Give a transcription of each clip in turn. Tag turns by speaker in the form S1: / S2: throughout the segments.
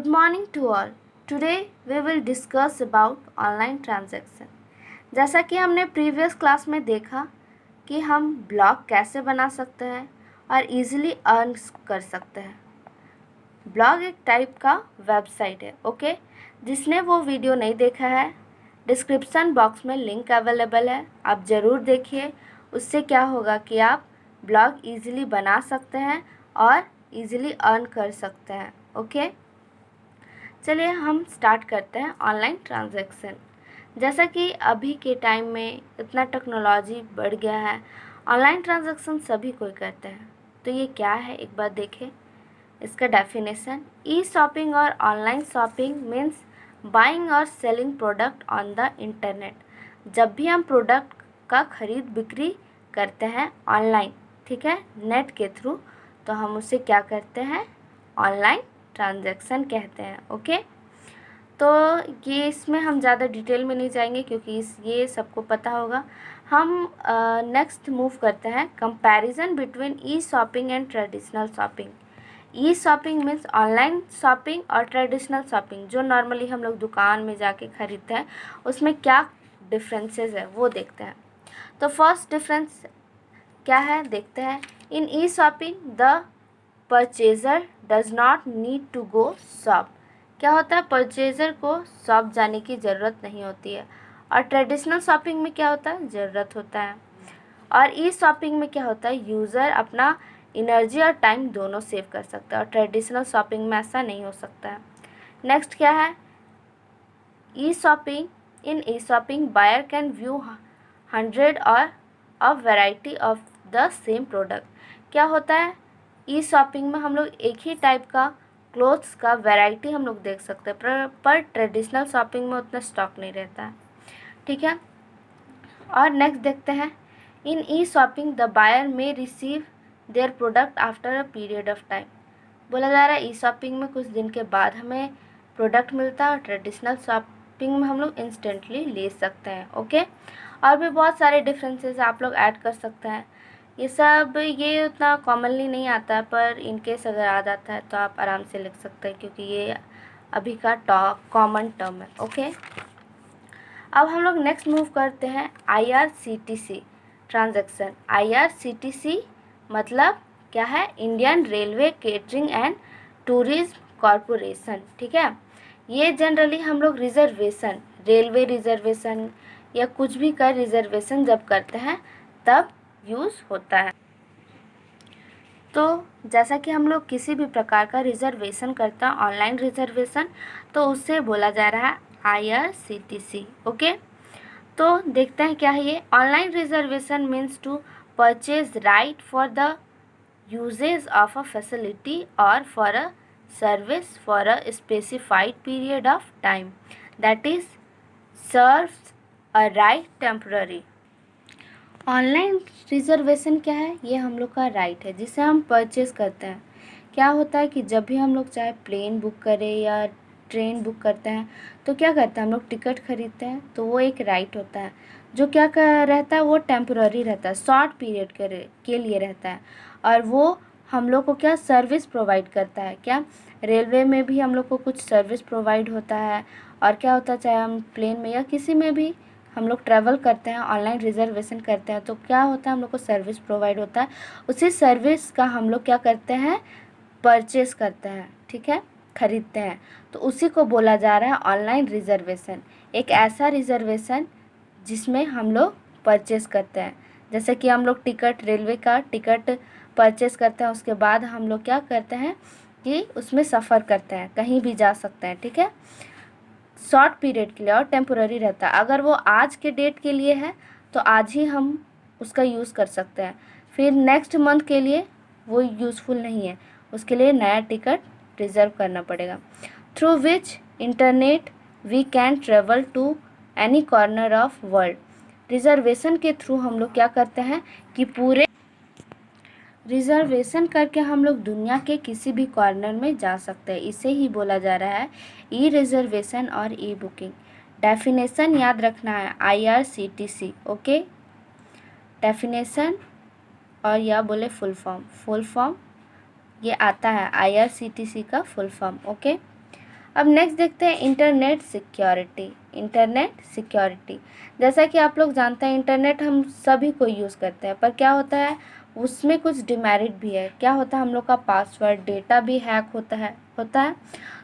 S1: Good morning to all. Today we will discuss about online transaction. जैसा कि हमने previous class में देखा कि हम ब्लॉग कैसे बना सकते हैं और इजीली अर्न कर सकते हैं। ब्लॉग एक टाइप का वेबसाइट है, ओके। जिसने वो वीडियो नहीं देखा है, डिस्क्रिप्शन बॉक्स में लिंक अवेलेबल है, आप ज़रूर देखिए। उससे क्या होगा कि आप ब्लॉग इजीली बना सकते हैं और इजीली अर्न कर सकते हैं, ओके। चलिए हम स्टार्ट करते हैं ऑनलाइन ट्रांजैक्शन। जैसा कि अभी के टाइम में इतना टेक्नोलॉजी बढ़ गया है, ऑनलाइन ट्रांजैक्शन सभी कोई करते हैं। तो ये क्या है, एक बार देखें इसका डेफिनेशन। ई शॉपिंग और ऑनलाइन शॉपिंग मीन्स बाइंग और selling product on the internet. जब भी हम प्रोडक्ट का खरीद बिक्री करते हैं ऑनलाइन, ठीक है, नेट के थ्रू, तो हम उसे क्या करते हैं, ऑनलाइन ट्रांजैक्शन कहते हैं, ओके। तो ये इसमें हम ज़्यादा डिटेल में नहीं जाएंगे क्योंकि ये सबको पता होगा। हम नेक्स्ट मूव करते हैं comparison between E shopping and traditional shopping. E shopping means online shopping और ट्रेडिशनल शॉपिंग जो नॉर्मली हम लोग दुकान में जाके खरीदते हैं, उसमें क्या डिफरेंसेस है वो देखते हैं। तो फर्स्ट डिफरेंस क्या है देखते हैं। In e shopping the purchaser does not need to go shop. क्या होता है, परचेज़र को शॉप जाने की ज़रूरत नहीं होती है। और ट्रेडिशनल शॉपिंग में क्या होता है, ज़रूरत होता है। और ई शॉपिंग में क्या होता है, यूज़र अपना एनर्जी और टाइम दोनों सेव कर सकता है और ट्रेडिशनल शॉपिंग में ऐसा नहीं हो सकता है। नेक्स्ट क्या है, e shopping. In e shopping buyer can view 100 or a variety of the same product. क्या होता है, ई शॉपिंग में हम लोग एक ही टाइप का क्लोथ्स का वैरायटी हम लोग देख सकते हैं, पर ट्रेडिशनल शॉपिंग में उतना स्टॉक नहीं रहता है, ठीक है। और नेक्स्ट देखते हैं, in e shopping the buyer में receive their product after a period of time. बोला जा रहा है ई शॉपिंग में कुछ दिन के बाद हमें प्रोडक्ट मिलता है और ट्रेडिशनल शॉपिंग में हम लोग इंस्टेंटली ले सकते हैं, ओके। और भी बहुत सारे डिफरेंसेस आप लोग ऐड कर सकते हैं। ये उतना कॉमनली नहीं आता है, पर इनकेस अगर आ जाता है तो आप आराम से लिख सकते हैं क्योंकि ये अभी का कॉमन टर्म है, ओके। अब हम लोग नेक्स्ट मूव करते हैं IRCTC ट्रांजैक्शन। IRCTC मतलब क्या है, Indian railway catering and tourism corporation, ठीक है। ये जनरली हम लोग रिजर्वेशन, रेलवे रिजर्वेशन या कुछ भी का रिजर्वेशन जब करते हैं तब यूज़ होता है। तो जैसा कि हम लोग किसी भी प्रकार का रिजर्वेशन करते हैं, ऑनलाइन रिजर्वेशन, तो उससे बोला जा रहा है IRCTC, ओके। तो देखते हैं क्या है ये। Online reservation means to purchase right for the usage of a facility or for a service for a specified period of time that is serves a right temporary. Online reservation क्या है, ये हम लोग का राइट है जिसे हम purchase करते हैं। क्या होता है कि जब भी हम लोग चाहे प्लेन बुक करें या ट्रेन बुक करते हैं तो क्या करते हैं, हम लोग टिकट खरीदते हैं, तो वो एक राइट होता है जो क्या रहता है, वो टेम्पररी रहता है, शॉर्ट पीरियड के लिए रहता है। और वो हम लोग को क्या सर्विस प्रोवाइड करता है, क्या रेलवे में भी हम लोग को कुछ सर्विस प्रोवाइड होता है। और क्या होता है, चाहे हम प्लेन में या किसी में भी हम लोग ट्रैवल करते हैं, ऑनलाइन रिजर्वेशन करते हैं, तो क्या होता है, हम लोग को सर्विस प्रोवाइड होता है। उसी सर्विस का हम लोग क्या करते हैं, परचेस करते हैं, ठीक है, खरीदते हैं। तो उसी को बोला जा रहा है ऑनलाइन रिजर्वेशन। एक ऐसा रिजर्वेशन जिसमें हम लोग परचेस करते हैं, जैसे कि हम लोग टिकट, रेलवे का टिकट परचेस करते हैं, उसके बाद हम लोग क्या करते हैं कि उसमें सफ़र करते हैं, कहीं भी जा सकते हैं, ठीक है, शॉर्ट पीरियड के लिए और टेम्पोररी रहता है। अगर वो आज के डेट के लिए है तो आज ही हम उसका यूज़ कर सकते हैं, फिर नेक्स्ट मंथ के लिए वो यूज़फुल नहीं है, उसके लिए नया टिकट रिज़र्व करना पड़ेगा। Through which internet we can travel to any corner of world. Reservation के थ्रू हम लोग क्या करते हैं कि पूरे रिजर्वेशन करके हम लोग दुनिया के किसी भी कॉर्नर में जा सकते हैं। इसे ही बोला जा रहा है ई रिजर्वेशन और ई बुकिंग। डेफिनेशन याद रखना है IRCTC, ओके। डेफिनेशन और या बोले फुल फॉर्म ये आता है IRCTC का फुल फॉर्म, ओके। अब नेक्स्ट देखते हैं इंटरनेट सिक्योरिटी। इंटरनेट सिक्योरिटी, जैसा कि आप लोग जानते हैं इंटरनेट हम सभी को यूज़ करते हैं, पर क्या होता है उसमें कुछ डिमेरिट भी है। क्या होता है, हम लोग का पासवर्ड डेटा भी हैक होता है।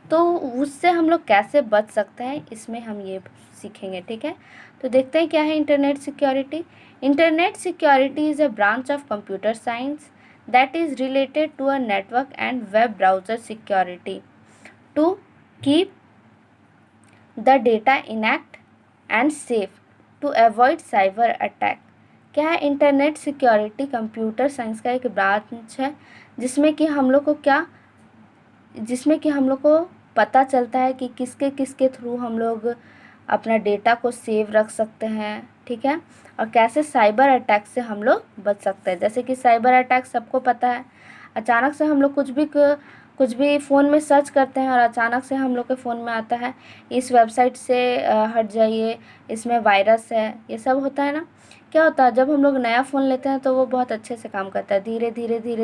S1: तो उससे हम लोग कैसे बच सकते हैं, इसमें हम ये सीखेंगे, ठीक है। तो देखते हैं क्या है internet security. Internet security is a branch of computer science that is related to a network and web browser security to keep the data intact and safe to avoid cyber attack। क्या है, internet security computer science का एक branch है जिसमें कि हम लोग को पता चलता है कि किसके किसके थ्रू हम लोग अपना डेटा को सेव रख सकते हैं, ठीक है, और कैसे साइबर अटैक से हम लोग बच सकते हैं। जैसे कि साइबर अटैक सबको पता है, अचानक से हम लोग कुछ भी फ़ोन में सर्च करते हैं और अचानक से हम लोग के फ़ोन में आता है इस वेबसाइट से हट जाइए, इसमें वायरस है, ये सब होता है ना। क्या होता है, जब हम लोग नया फ़ोन लेते हैं तो वो बहुत अच्छे से काम करता है, धीरे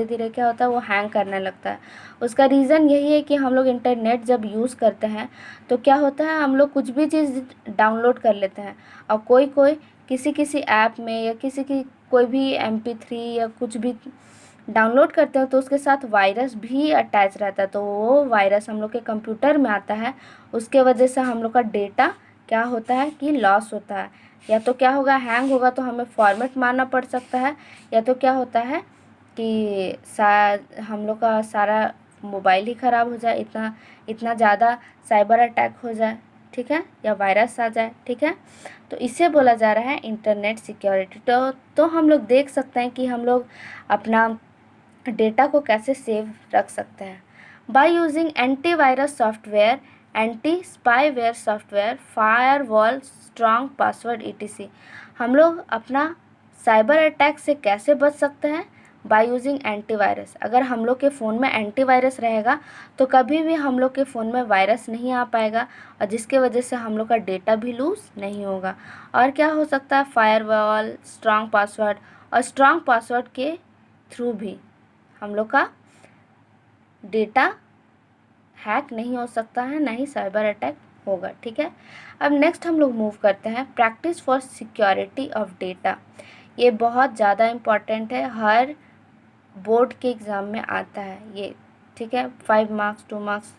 S1: धीरे क्या होता है वो हैंग करने लगता है। उसका रीज़न यही है कि हम लोग इंटरनेट जब यूज़ करते हैं तो क्या होता है, हम लोग कुछ भी चीज़ डाउनलोड कर लेते हैं और कोई किसी ऐप में या किसी की कोई भी MP3 या कुछ भी डाउनलोड करते हो तो उसके साथ वायरस भी अटैच रहता है। तो वो वायरस हम लोग के कंप्यूटर में आता है, उसके वजह से हम लोग का डेटा क्या होता है कि लॉस होता है। या तो क्या होगा, हैंग होगा तो हमें फॉर्मेट मारना पड़ सकता है, या तो क्या होता है कि हम लोग का सारा मोबाइल ही ख़राब हो जाए, इतना ज़्यादा साइबर अटैक हो जाए, ठीक है, या वायरस आ जाए, ठीक है। तो इसे बोला जा रहा है इंटरनेट सिक्योरिटी। तो हम लोग देख सकते हैं कि हम लोग अपना डेटा को कैसे सेव रख सकते हैं। By using antivirus software, anti spyware software, firewall, strong password etc। हम लोग अपना साइबर अटैक से कैसे बच सकते हैं, बाय यूजिंग एंटीवायरस। अगर हम लोग के फ़ोन में एंटीवायरस रहेगा तो कभी भी हम लोग के फ़ोन में वायरस नहीं आ पाएगा और जिसके वजह से हम लोग का डेटा भी लूज़ नहीं होगा। और क्या हो सकता है, फायरवॉल, स्ट्रॉन्ग पासवर्ड, और स्ट्रॉन्ग पासवर्ड के थ्रू भी हम लोग का डेटा हैक नहीं हो सकता है, ना ही साइबर अटैक होगा, ठीक है। अब नेक्स्ट हम लोग मूव करते हैं practice for security of data. ये बहुत ज़्यादा इम्पॉर्टेंट है, हर बोर्ड के एग्ज़ाम में आता है ये, ठीक है। 5 मार्क्स 2 मार्क्स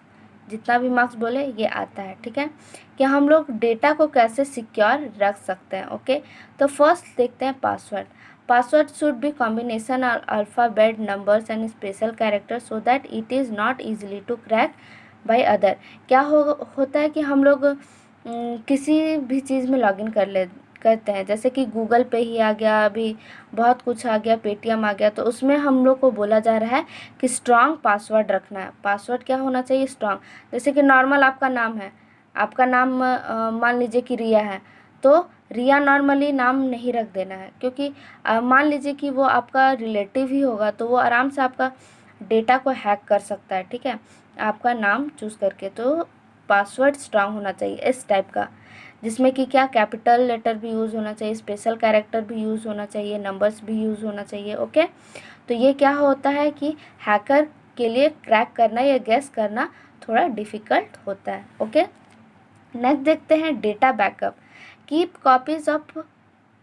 S1: जितना भी मार्क्स बोले ये आता है, ठीक है, कि हम लोग डेटा को कैसे सिक्योर रख सकते हैं। ओके, तो फर्स्ट देखते हैं password. Password should be combination of alphabet, numbers and special characters so that it is not easily to crack by other। क्या होता है कि हम लोग किसी भी चीज़ में लॉगिन करते हैं, जैसे कि गूगल पे ही आ गया, अभी बहुत कुछ आ गया, पेटीएम आ गया, तो उसमें हम लोग को बोला जा रहा है कि स्ट्रॉन्ग पासवर्ड रखना है। पासवर्ड क्या होना चाहिए, स्ट्रॉन्ग। जैसे कि नॉर्मल आपका नाम है, आपका नाम मान लीजिए कि रिया है, तो रिया नॉर्मली नाम नहीं रख देना है, क्योंकि मान लीजिए कि वो आपका रिलेटिव ही होगा तो वो आराम से आपका डेटा को हैक कर सकता है, ठीक है, आपका नाम चूज़ करके। तो पासवर्ड स्ट्रांग होना चाहिए इस टाइप का, जिसमें कि क्या कैपिटल लेटर भी यूज़ होना चाहिए, स्पेशल कैरेक्टर भी यूज़ होना चाहिए, नंबर्स भी यूज़ होना चाहिए। ओके, तो ये क्या होता है कि हैकर के लिए क्रैक करना या गैस करना थोड़ा डिफ़िकल्ट होता है। ओके, नेक्स्ट देखते हैं data backup. Keep copies of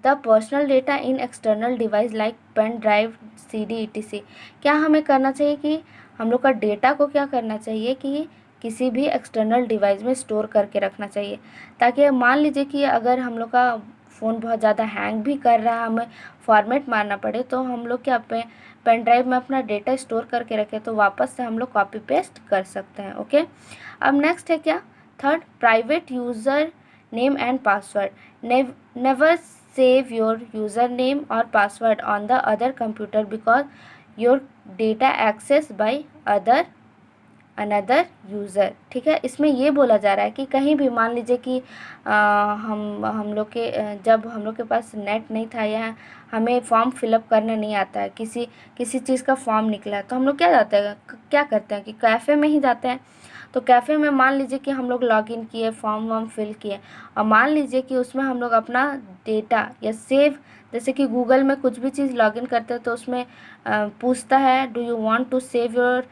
S1: the personal data in external device like pen drive, CD etc। क्या हमें करना चाहिए कि हम लोग का डेटा को क्या करना चाहिए कि किसी भी एक्सटर्नल डिवाइस में स्टोर करके रखना चाहिए, ताकि मान लीजिए कि अगर हम लोग का फ़ोन बहुत ज़्यादा हैंग भी कर रहा है, हमें फॉर्मेट मारना पड़े, तो हम लोग क्या पेन ड्राइव में अपना डेटा स्टोर करके रखें तो वापस से हम लोग कॉपी पेस्ट कर सकते हैं। ओके, अब नेक्स्ट है क्या, third, private user name and password. Never save your username or password on the other computer because your data accessed by another user। ठीक है, इसमें ये बोला जा रहा है कि कहीं भी मान लीजिए कि हम लोग के जब हम लोग के पास नेट नहीं था या हमें फॉर्म फिलअप करने नहीं आता है, किसी चीज़ का फॉर्म निकला है, तो हम लोग क्या करते हैं कि कैफ़े में ही जाते हैं। तो कैफ़े में मान लीजिए कि हम लोग लॉगिन किए, फॉर्म वॉर्म फिल किए, और मान लीजिए कि उसमें हम लोग अपना डेटा या सेव, जैसे कि गूगल में कुछ भी चीज़ लॉगिन करते हैं तो उसमें पूछता है do you want to save your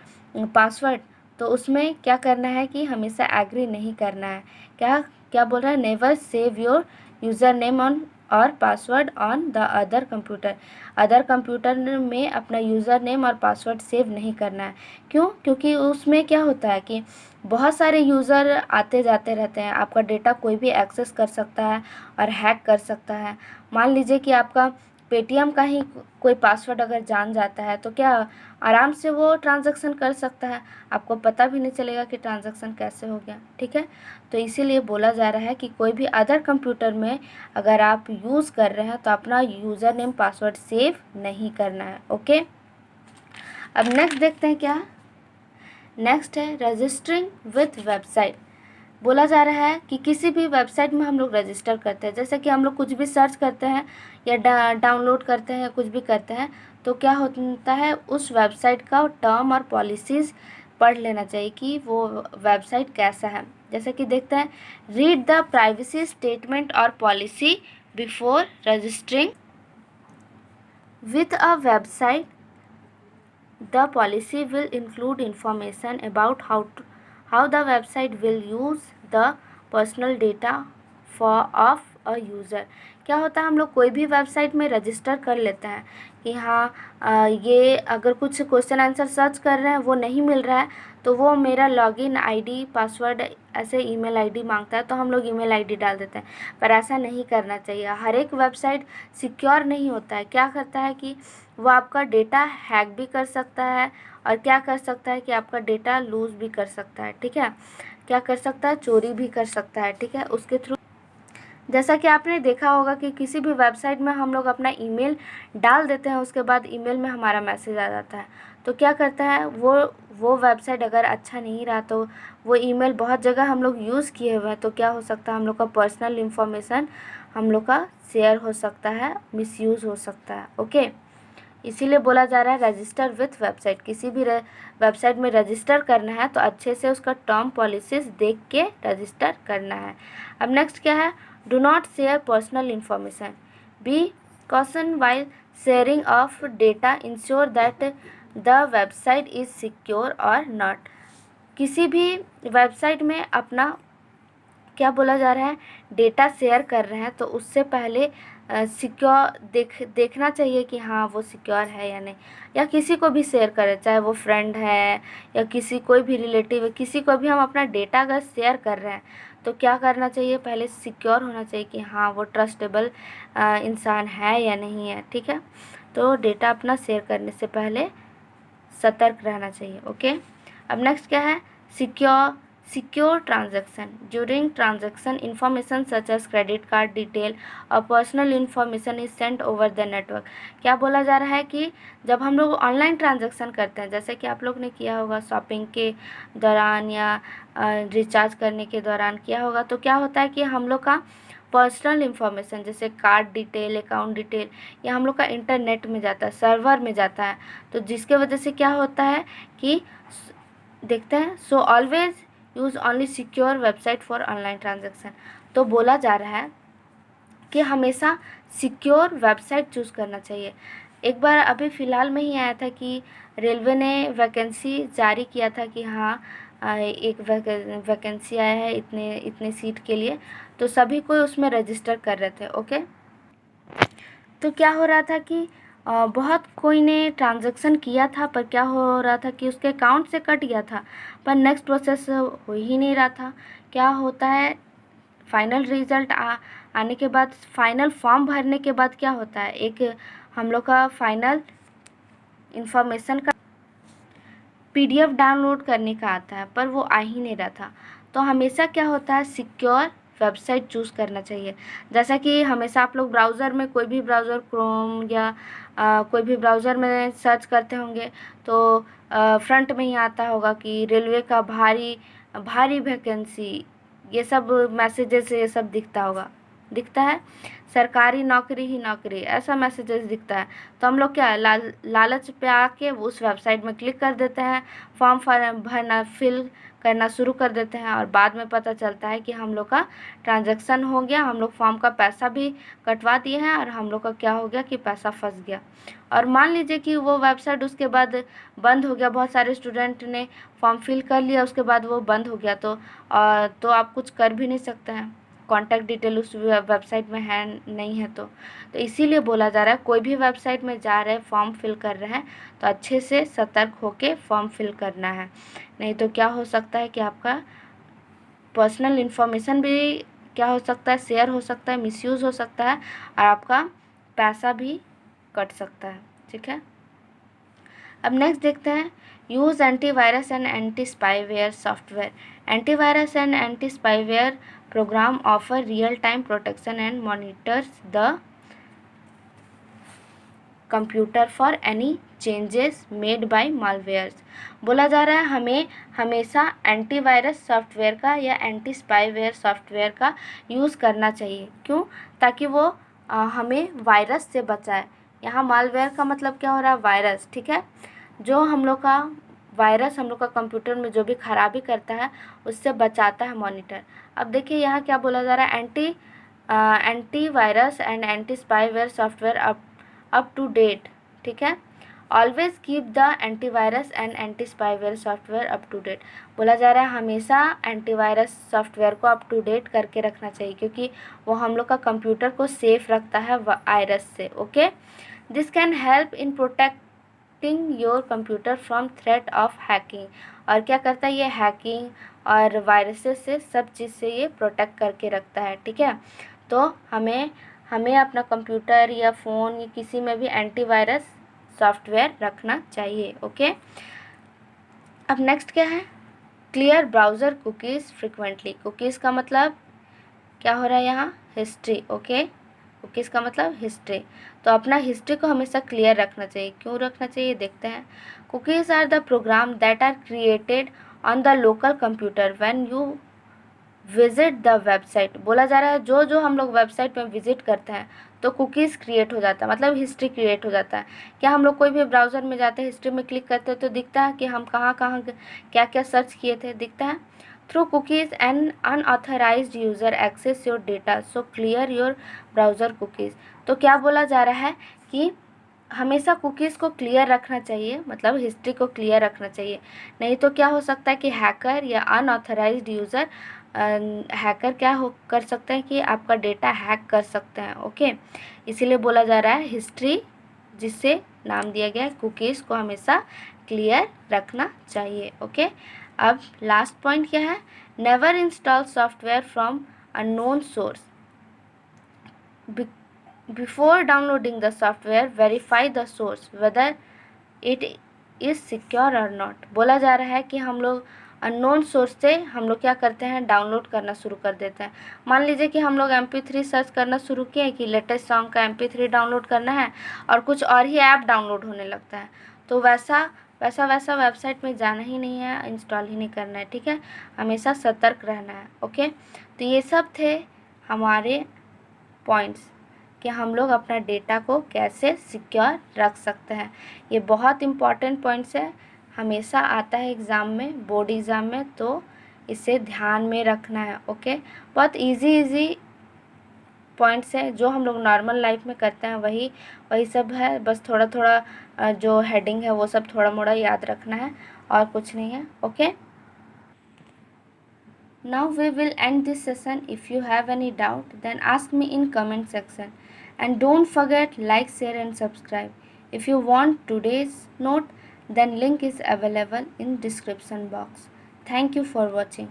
S1: password. तो उसमें क्या करना है कि हमेशा एग्री नहीं करना है। क्या क्या बोल रहा है, never save your user name on or password on the other computer. Other computer में अपना यूज़र नेम और पासवर्ड सेव नहीं करना है। क्यों? क्योंकि उसमें क्या होता है कि बहुत सारे यूज़र आते जाते रहते हैं, आपका डेटा कोई भी एक्सेस कर सकता है और हैक कर सकता है। मान लीजिए कि आपका पेटीएम का ही कोई पासवर्ड अगर जान जाता है तो क्या आराम से वो ट्रांजैक्शन कर सकता है, आपको पता भी नहीं चलेगा कि ट्रांजैक्शन कैसे हो गया। ठीक है, तो इसीलिए बोला जा रहा है कि कोई भी अदर कंप्यूटर में अगर आप यूज़ कर रहे हैं तो अपना यूज़र नेम पासवर्ड सेव नहीं करना है। ओके, अब नेक्स्ट देखते हैं क्या। नेक्स्ट है रजिस्टरिंग विथ वेबसाइट। बोला जा रहा है कि किसी भी वेबसाइट में हम लोग रजिस्टर करते हैं, जैसे कि हम लोग कुछ भी सर्च करते हैं या डाउनलोड करते हैं या कुछ भी करते हैं, तो क्या होता है उस वेबसाइट का टर्म और पॉलिसीज़ पढ़ लेना चाहिए कि वो वेबसाइट कैसा है। जैसे कि देखते हैं, रीड द प्राइवेसी स्टेटमेंट और policy before registering with a website. The policy will include information about how the website will use the personal data of a user। क्या होता है, हम लोग कोई भी वेबसाइट में रजिस्टर कर लेते हैं कि हाँ ये अगर कुछ क्वेश्चन आंसर सर्च कर रहे हैं वो नहीं मिल रहा है तो वो मेरा लॉगिन आईडी पासवर्ड ऐसे ईमेल आईडी मांगता है तो हम लोग ईमेल आईडी डाल देते हैं, पर ऐसा नहीं करना चाहिए। हर एक वेबसाइट सिक्योर नहीं होता है। क्या करता है कि वो आपका डेटा हैक भी कर सकता है और क्या कर सकता है कि आपका डेटा लूज़ भी कर सकता है। ठीक है, क्या कर सकता है, चोरी भी कर सकता है। ठीक है, उसके थ्रू जैसा कि आपने देखा होगा कि किसी भी वेबसाइट में हम लोग अपना ईमेल डाल देते हैं, उसके बाद ईमेल में हमारा मैसेज आ जाता है, तो क्या करता है वो वेबसाइट अगर अच्छा नहीं रहा तो वो ईमेल बहुत जगह हम लोग यूज़ किए हुए हैं, तो क्या हो सकता है हम लोग का पर्सनल इन्फॉर्मेशन हम लोग का शेयर हो सकता है, मिसयूज़ हो सकता है। ओके, इसीलिए बोला जा रहा है रजिस्टर विथ वेबसाइट। किसी भी वेबसाइट में रजिस्टर करना है तो अच्छे से उसका टर्म पॉलिसीज देख के रजिस्टर करना है। अब नेक्स्ट क्या है, do not share personal information, be caution while sharing of data, ensure that the website is secure और नॉट। किसी भी वेबसाइट में अपना क्या बोला जा रहा है, डेटा शेयर कर रहे हैं तो उससे पहले सिक्योर देखना चाहिए कि हाँ वो सिक्योर है या नहीं। या किसी को भी शेयर करें, चाहे वो फ्रेंड है या किसी कोई भी रिलेटिव है, किसी को भी हम अपना डेटा अगर शेयर कर रहे हैं तो क्या करना चाहिए, पहले सिक्योर होना चाहिए कि हाँ वो ट्रस्टेबल इंसान है या नहीं है। ठीक है, तो डेटा अपना शेयर करने से पहले सतर्क रहना चाहिए। ओके, अब नेक्स्ट क्या है, secure transaction। During transaction, information such as credit card detail और personal information is sent over the network। क्या बोला जा रहा है कि जब हम लोग ऑनलाइन ट्रांजैक्शन करते हैं, जैसे कि आप लोग ने किया होगा शॉपिंग के दौरान या रिचार्ज करने के दौरान किया होगा, तो क्या होता है कि हम लोग का पर्सनल इन्फॉर्मेशन जैसे कार्ड डिटेल, अकाउंट डिटेल, या हम लोग का इंटरनेट में जाता है, सर्वर में जाता है, तो जिसके वजह से क्या होता है कि देखते हैं, so always use only secure website for online transaction. तो बोला जा रहा है कि हमेशा सिक्योर वेबसाइट चूज़ करना चाहिए। एक बार अभी फ़िलहाल में ही आया था कि रेलवे ने वैकेंसी जारी किया था कि हाँ एक वैकेंसी आया है इतने इतने सीट के लिए, तो सभी को उसमें रजिस्टर कर रहे थे। ओके, तो क्या हो रहा था कि बहुत कोई ने ट्रांजैक्शन किया था, पर क्या हो रहा था कि उसके अकाउंट से कट गया था, पर नेक्स्ट प्रोसेस हो ही नहीं रहा था। क्या होता है, फाइनल रिज़ल्ट आने के बाद, फाइनल फॉर्म भरने के बाद क्या होता है, एक हम लोग का फाइनल इंफॉर्मेशन का PDF डाउनलोड करने का आता है, पर वो आ ही नहीं रहा था। तो हमेशा क्या होता है, सिक्योर वेबसाइट चूज़ करना चाहिए। जैसा कि हमेशा आप लोग ब्राउज़र में कोई भी ब्राउज़र क्रोम या कोई भी ब्राउज़र में सर्च करते होंगे तो फ्रंट में ही आता होगा कि रेलवे का भारी भारी वैकेंसी, ये सब मैसेजेस ये सब दिखता होगा। दिखता है, सरकारी नौकरी ही नौकरी, ऐसा मैसेजेस दिखता है। तो हम लोग क्या लालच पे आके उस वेबसाइट में क्लिक कर देते हैं, फॉर्म भरना फिल करना शुरू कर देते हैं, और बाद में पता चलता है कि हम लोग का ट्रांजैक्शन हो गया, हम लोग फॉर्म का पैसा भी कटवा दिए हैं, और हम लोग का क्या हो गया कि पैसा फंस गया। और मान लीजिए कि वो वेबसाइट उसके बाद बंद हो गया, बहुत सारे स्टूडेंट ने फॉर्म फिल कर लिया, उसके बाद वो बंद हो गया, तो आप कुछ कर भी नहीं सकते हैं, कॉन्टैक्ट डिटेल उस वेबसाइट में है नहीं है। तो इसीलिए बोला जा रहा है कोई भी वेबसाइट में जा रहे हैं, फॉर्म फिल कर रहे हैं, तो अच्छे से सतर्क होके फॉर्म फिल करना है, नहीं तो क्या हो सकता है कि आपका पर्सनल इन्फॉर्मेशन भी क्या हो सकता है, शेयर हो सकता है, मिसयूज़ हो सकता है, और आपका पैसा भी कट सकता है। ठीक है, अब नेक्स्ट देखते हैं, use antivirus and anti spyware software. Antivirus and anti spyware program offer real time protection and monitors the computer for any changes made by malwares. बोला जा रहा है हमें हमेशा एंटीवायरस सॉफ्टवेयर का या एंटी स्पाईवेयर सॉफ्टवेयर का यूज़ करना चाहिए। क्यों? ताकि वो हमें वायरस से बचाए। यहाँ मालवेयर का मतलब क्या हो रहा है? वायरस। ठीक है, जो हम लोग का वायरस हम लोग का कंप्यूटर में जो भी खराबी करता है उससे बचाता है मॉनिटर। अब देखिए यहाँ क्या बोला जा रहा है, antivirus and anti spyware software up to date. ठीक है, always keep the antivirus and anti spyware software up to date. बोला जा रहा है हमेशा एंटीवायरस सॉफ्टवेयर को अप टू डेट करके रखना चाहिए, क्योंकि वो हम लोग का कंप्यूटर को सेफ रखता है वायरस से। Okay, this can help in protecting your computer from threat of hacking. और क्या करता है ये? हैकिंग और वायरसेस से सब चीज़ से ये प्रोटेक्ट करके रखता है। ठीक है, तो हमें अपना कंप्यूटर या फ़ोन या किसी में भी एंटीवायरस सॉफ्टवेयर रखना चाहिए। ओके, अब नेक्स्ट क्या है? Clear browser cookies frequently. Cookies का मतलब क्या हो रहा है यहाँ? हिस्ट्री। ओके, कुकीज़ का मतलब हिस्ट्री। तो अपना हिस्ट्री को हमेशा क्लियर रखना चाहिए। क्यों रखना चाहिए देखते हैं। Cookies are the program that are created on the local computer when you visit the website. बोला जा रहा है जो जो हम लोग वेबसाइट में विजिट करते हैं तो कुकीज़ क्रिएट हो जाता है, मतलब हिस्ट्री क्रिएट हो जाता है। क्या हम लोग कोई भी ब्राउज़र में जाते हैं, हिस्ट्री में क्लिक करते हैं तो दिखता है कि हम कहाँ कहाँ क्या क्या सर्च किए थे, दिखता है। Through cookies and unauthorised user access your data, so clear your browser cookies. तो क्या बोला जा रहा है कि हमेशा कुकीज़ को क्लियर रखना चाहिए, मतलब हिस्ट्री को क्लियर रखना चाहिए, नहीं तो क्या हो सकता है कि हैकर या अनऑथराइज्ड यूज़र हैकर क्या हो कर सकते हैं कि आपका डेटा हैक कर सकते हैं। ओके, इसीलिए बोला जा रहा है हिस्ट्री, जिससे नाम दिया गया है, कुकीज़ को हमेशा क्लियर रखना चाहिए। ओके, अब लास्ट पॉइंट क्या है? Never install software from unknown source. Before downloading the software, verify the source whether it is secure or not। बोला जा रहा है कि हम लोग अननोन सोर्स से हम लोग क्या करते हैं? डाउनलोड करना शुरू कर देते हैं। मान लीजिए कि हम लोग MP3 सर्च करना शुरू किए कि लेटेस्ट सॉन्ग का MP3 डाउनलोड करना है, और कुछ और ही ऐप डाउनलोड होने लगता है, तो वैसा वेबसाइट में जाना ही नहीं है, इंस्टॉल ही नहीं करना है। ठीक है, हमेशा सतर्क रहना है। ओके, तो ये सब थे हमारे पॉइंट्स कि हम लोग अपना डेटा को कैसे सिक्योर रख सकते हैं। ये बहुत इम्पॉर्टेंट पॉइंट्स है, हमेशा आता है एग्ज़ाम में, बोर्ड एग्ज़ाम में, तो इसे ध्यान में रखना है। ओके, बहुत इजी पॉइंट्स है, जो हम लोग नॉर्मल लाइफ में करते हैं वही सब है, बस थोड़ा थोड़ा जो हेडिंग है वो सब थोड़ा मोड़ा याद रखना है, और कुछ नहीं है। Okay, now we will end this session. If you have any doubt, then ask me in comment section, and don't forget like, share and subscribe. If you want today's note, then link is available in description box. Thank you for watching.